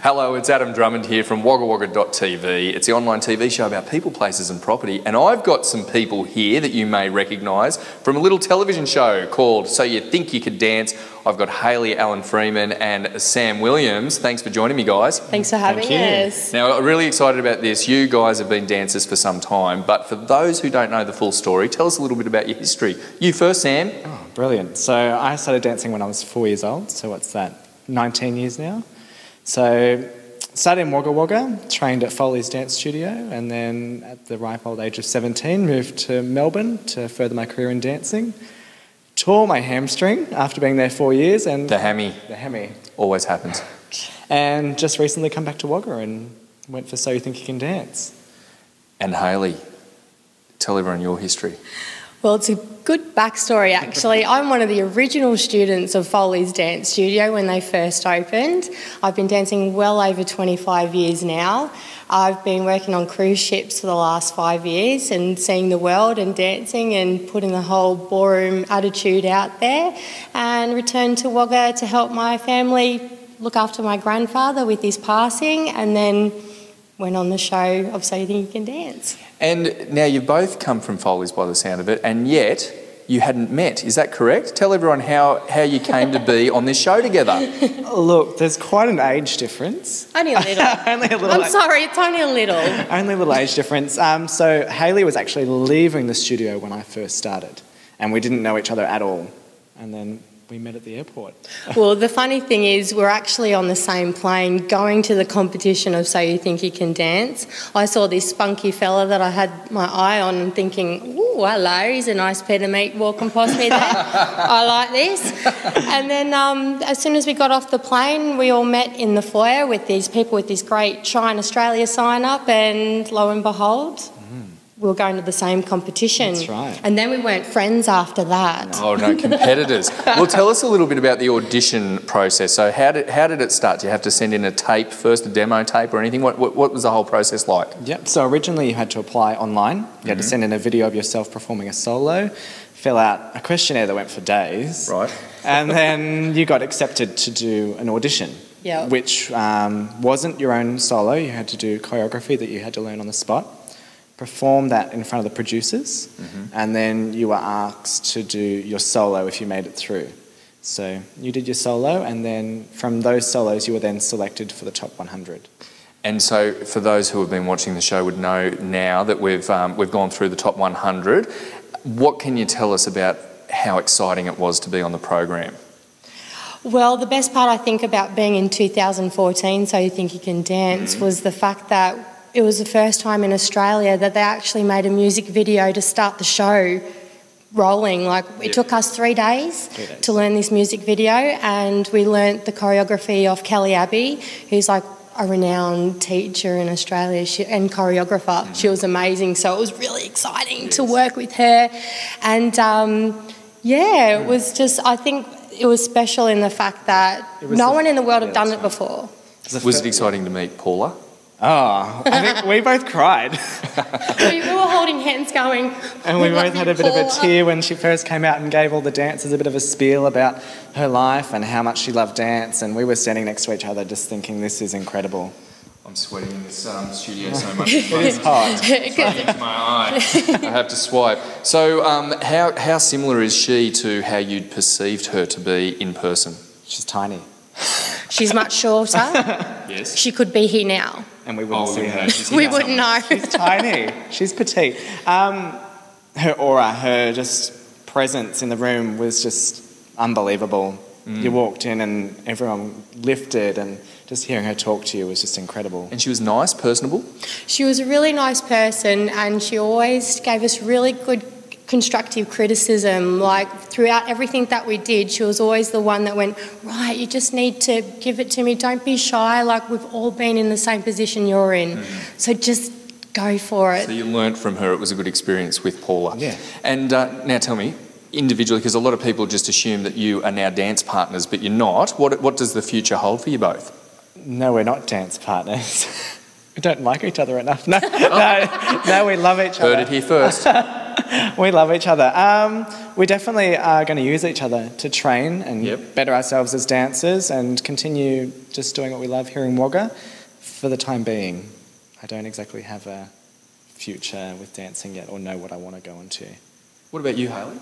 Hello, it's Adam Drummond here from Wagga Wagga TV. It's the online TV show about people, places and property, and I've got some people here that you may recognise from a little television show called So You Think You Could Dance. I've got Hayley Allen-Freeman and Sam Williams. Thanks for joining me, guys. Thanks for having us. Now, I'm really excited about this. You guys have been dancers for some time, but for those who don't know the full story, tell us a little bit about your history. You first, Sam. Oh, brilliant. So I started dancing when I was 4 years old, so what's that, 19 years now? So started in Wagga Wagga, trained at Foley's Dance Studio, and then at the ripe old age of 17 moved to Melbourne to further my career in dancing. Tore my hamstring after being there 4 years. And the hammy. The hammy. Always happens. And just recently come back to Wagga and went for So You Think You Can Dance. And Hayley, tell everyone your history. Well, it's a good backstory actually. I'm one of the original students of Foley's Dance Studio when they first opened. I've been dancing well over 25 years now. I've been working on cruise ships for the last 5 years and seeing the world and dancing and putting the whole ballroom attitude out there, and returned to Wagga to help my family look after my grandfather with his passing, and then went on the show of So You Think You Can Dance. And now you've both come from Foley's by the sound of it, and yet you hadn't met. Is that correct? Tell everyone how you came to be on this show together. Look, there's quite an age difference. Only a little. Only a little. I'm sorry, it's only a little. Only a little age difference. So Hayley was actually leaving the studio when I first started, and we didn't know each other at all. And then we met at the airport. Well, the funny thing is we're actually on the same plane going to the competition of So You Think You Can Dance. I saw this spunky fella that I had my eye on and thinking, ooh, hello, he's a nice pair to meet walking past me there. I like this. And then as soon as we got off the plane, we all met in the foyer with these people with this great Shine Australia sign up, and lo and behold, we were going to the same competition. That's right. And then we weren't friends after that. Oh no, competitors. Well, tell us a little bit about the audition process. So how did it start? Do you have to send in a tape first, a demo tape or anything? What was the whole process like? Yep, so originally you had to apply online. You had to send in a video of yourself performing a solo, fill out a questionnaire that went for days. Right. And then you got accepted to do an audition. Yep. Which wasn't your own solo. You had to do choreography that you had to learn on the spot, perform that in front of the producers, and then you were asked to do your solo if you made it through. So you did your solo, and then from those solos you were then selected for the top 100. And so for those who have been watching the show would know now that we've gone through the top 100, what can you tell us about how exciting it was to be on the program? Well, the best part I think about being in 2014, So You Think You Can Dance, was the fact that it was the first time in Australia that they actually made a music video to start the show rolling. Like, it took us 3 days to learn this music video, and we learnt the choreography of Kelly Abbey, who's like a renowned teacher in Australia and choreographer. She was amazing, so it was really exciting to work with her. And yeah, it was just, I think it was special in the fact that no one in the world had done it before. Was it exciting to meet Paula? Oh, I think we both cried. we were holding hands going... And we both had a bit of a tear when she first came out and gave all the dancers a bit of a spiel about her life and how much she loved dance, and we were standing next to each other just thinking, this is incredible. I'm sweating in this studio so much. It's hot. It's into my eye. I have to swipe. So how similar is she to how you'd perceived her to be in person? She's tiny. She's much shorter. Yes. She could be here now. And we wouldn't see her. We wouldn't know. She's tiny. She's petite. Her aura, her just presence in the room was just unbelievable. You walked in and everyone lifted, and just hearing her talk to you was just incredible. And she was nice, personable? She was a really nice person, and she always gave us really good constructive criticism. Like, throughout everything that we did, she was always the one that went, right, you just need to give it to me, don't be shy, like we've all been in the same position you're in, so just go for it. So you learnt from her. It was a good experience with Paula. Yeah. And now tell me, individually, because a lot of people just assume that you are now dance partners, but you're not, what does the future hold for you both? No, we're not dance partners. We don't like each other enough. No, we love each other. Heard it here first. We love each other. We definitely are going to use each other to train and better ourselves as dancers and continue just doing what we love here in Wagga for the time being. I don't exactly have a future with dancing yet or know what I want to go into. What about you, Hayley?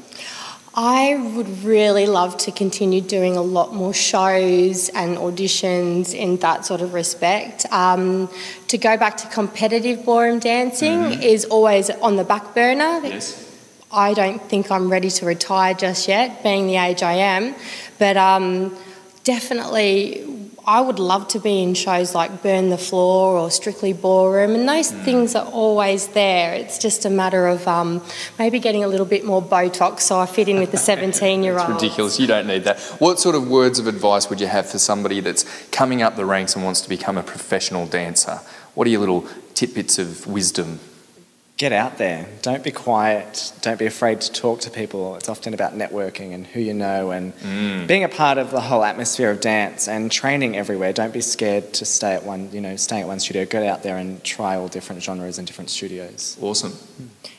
I would really love to continue doing a lot more shows and auditions in that sort of respect. To go back to competitive ballroom dancing is always on the back burner. Yes. I don't think I'm ready to retire just yet, being the age I am, but definitely I would love to be in shows like Burn the Floor or Strictly Ballroom, and those things are always there. It's just a matter of maybe getting a little bit more Botox so I fit in with the 17-year-olds. It's ridiculous. You don't need that. What sort of words of advice would you have for somebody that's coming up the ranks and wants to become a professional dancer? What are your little tidbits of wisdom? Get out there. Don't be quiet. Don't be afraid to talk to people. It's often about networking and who you know and being a part of the whole atmosphere of dance and training everywhere. Don't be scared to staying at one studio. Get out there and try all different genres and different studios. Awesome.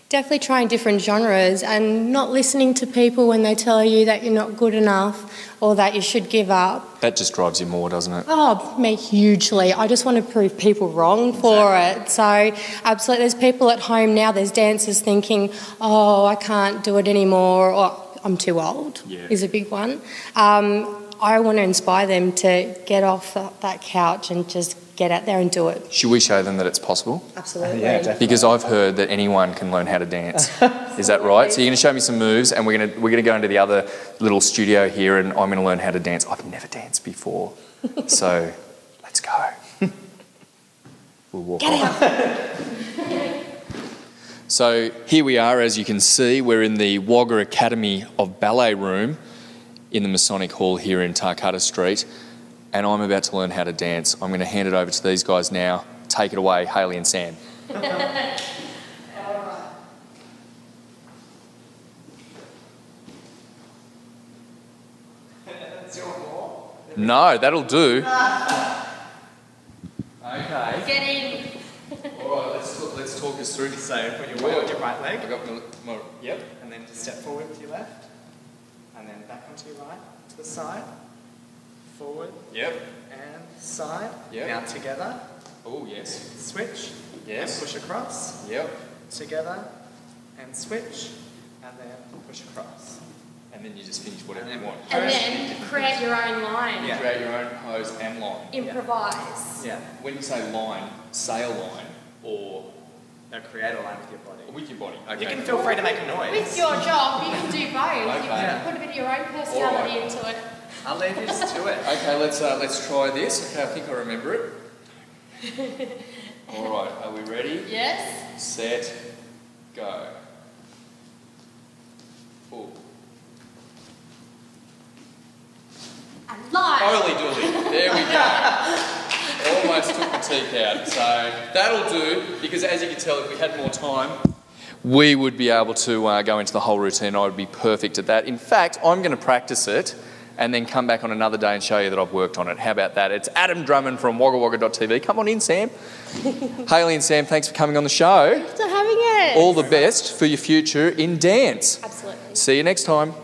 Definitely trying different genres and not listening to people when they tell you that you're not good enough or that you should give up. That just drives you more, doesn't it? Oh, me hugely. I just want to prove people wrong for it. So absolutely, there's people at home now, there's dancers thinking, oh, I can't do it anymore, or I'm too old is a big one. I want to inspire them to get off that couch and just get out there and do it. Should we show them that it's possible? Absolutely. Yeah, definitely. Because I've heard that anyone can learn how to dance. Is that right? So you're going to show me some moves and we're going to go into the other little studio here and I'm going to learn how to dance. I've never danced before. So let's go. We'll walk on. So here we are, as you can see, we're in the Wagga Academy of Ballet room in the Masonic Hall here in Tarcutta Street, and I'm about to learn how to dance. I'm going to hand it over to these guys now. Take it away, Hayley and Sam. No, that'll do. Okay. Get in. All right, let's talk this through. So put your weight on your right leg. I got my Yep. And then just step forward with your left. And then back onto your right, to the side. Forward. Yep. And side. Yep. Now together. Oh, yes. Switch. Yes. And push across. Yep. Together. And switch. And then push across. And then you just finish whatever you want. And then create your own line. Yeah. Create your own pose and line. Improvise. Yeah. When you say line, say a line or Now create a line with your body. with your body. Okay. You can feel free to make a noise. With your job, you can do both. You Okay. can put a bit of your own personality All right. into it. I'll leave you just do it. Okay, let's try this. Okay, I think I remember it. All right, are we ready? Yes. Set, go. Full. And live. Holy dooly. There we go. Almost took the teeth out. So that'll do, because as you can tell, if we had more time, we would be able to go into the whole routine. I would be perfect at that. In fact, I'm going to practice it and then come back on another day and show you that I've worked on it. How about that? It's Adam Drummond from Wagga Wagga TV. Come on in, Sam. Hayley and Sam, thanks for coming on the show. Thanks for having us. All the best for your future in dance. Absolutely. See you next time.